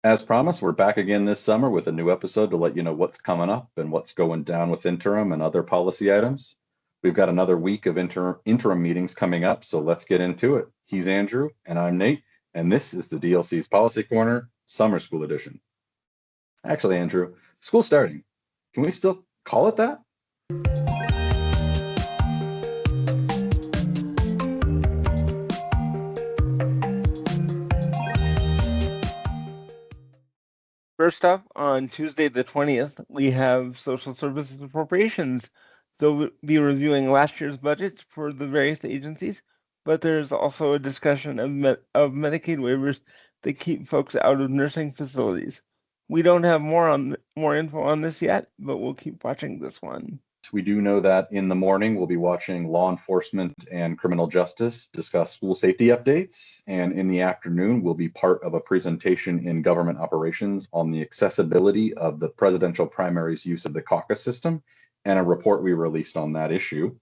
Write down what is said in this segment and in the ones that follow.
As promised, we're back again this summer with a new episode to let you know what's coming up and what's going down with interim and other policy items. We've got another week of interim meetings coming up, so let's get into it. He's Andrew, and I'm Nate, and this is the DLC's Policy Corner Summer School Edition. Actually, Andrew, school's starting. Can we still call it that? First up, on Tuesday the 20th, we have Social Services Appropriations. They'll be reviewing last year's budgets for the various agencies, but there's also a discussion of Medicaid waivers that keep folks out of nursing facilities. We don't have more info on this yet, but we'll keep watching this one. We do know that in the morning, we'll be watching law enforcement and criminal justice discuss school safety updates. And in the afternoon, we'll be part of a presentation in government operations on the accessibility of the presidential primaries use of the caucus system and a report we released on that issue.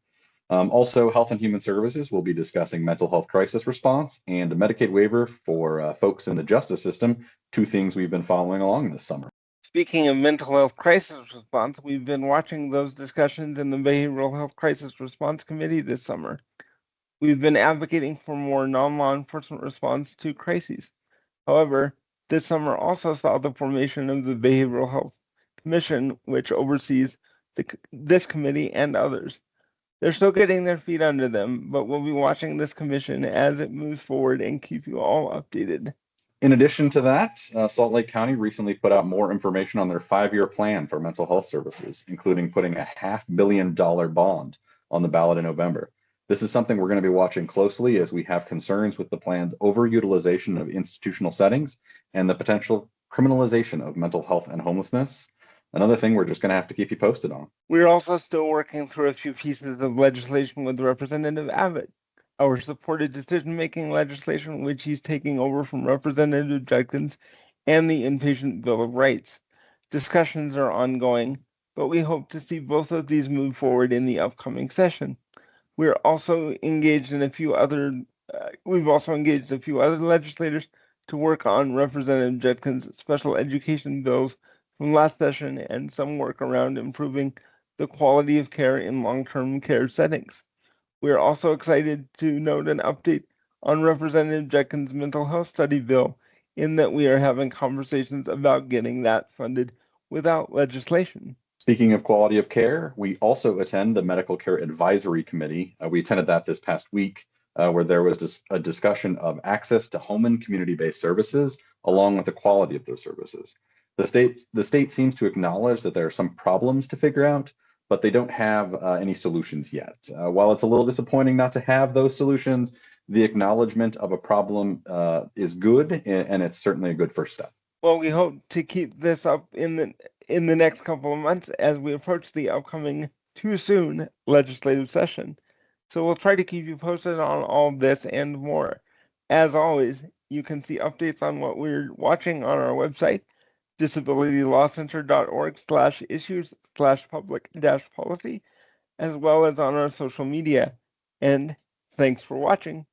Also, Health and Human Services will be discussing mental health crisis response and a Medicaid waiver for folks in the justice system, two things we've been following along this summer. Speaking of mental health crisis response, we've been watching those discussions in the Behavioral Health Crisis Response Committee this summer. We've been advocating for more non-law enforcement response to crises. However, this summer also saw the formation of the Behavioral Health Commission, which oversees this committee and others. They're still getting their feet under them, but we'll be watching this commission as it moves forward and keep you all updated. In addition to that, Salt Lake County recently put out more information on their 5-year plan for mental health services, including putting a $500 million bond on the ballot in November. This is something we're going to be watching closely as we have concerns with the plan's overutilization of institutional settings and the potential criminalization of mental health and homelessness. Another thing we're just going to have to keep you posted on. We're also still working through a few pieces of legislation with Representative Abbott. Our supported decision-making legislation, which he's taking over from Representative Judkins, and the Inpatient Bill of Rights. Discussions are ongoing, but we hope to see both of these move forward in the upcoming session. We're also engaged in a few other. We've also engaged a few other legislators to work on Representative Judkins' special education bills from last session and some work around improving the quality of care in long-term care settings. We are also excited to note an update on Representative Judkins' mental health study bill, in that we are having conversations about getting that funded without legislation. Speaking of quality of care, we also attend the Medical Care Advisory Committee. We attended that this past week, where there was a discussion of access to home and community-based services, along with the quality of those services. The state seems to acknowledge that there are some problems to figure out, but they don't have any solutions yet. While it's a little disappointing not to have those solutions, the acknowledgement of a problem is good, and it's certainly a good first step. Well, we hope to keep this up in the next couple of months as we approach the upcoming too soon legislative session. So we'll try to keep you posted on all of this and more. As always, you can see updates on what we're watching on our website, disabilitylawcenter.org/issues/public-policy, as well as on our social media. And thanks for watching.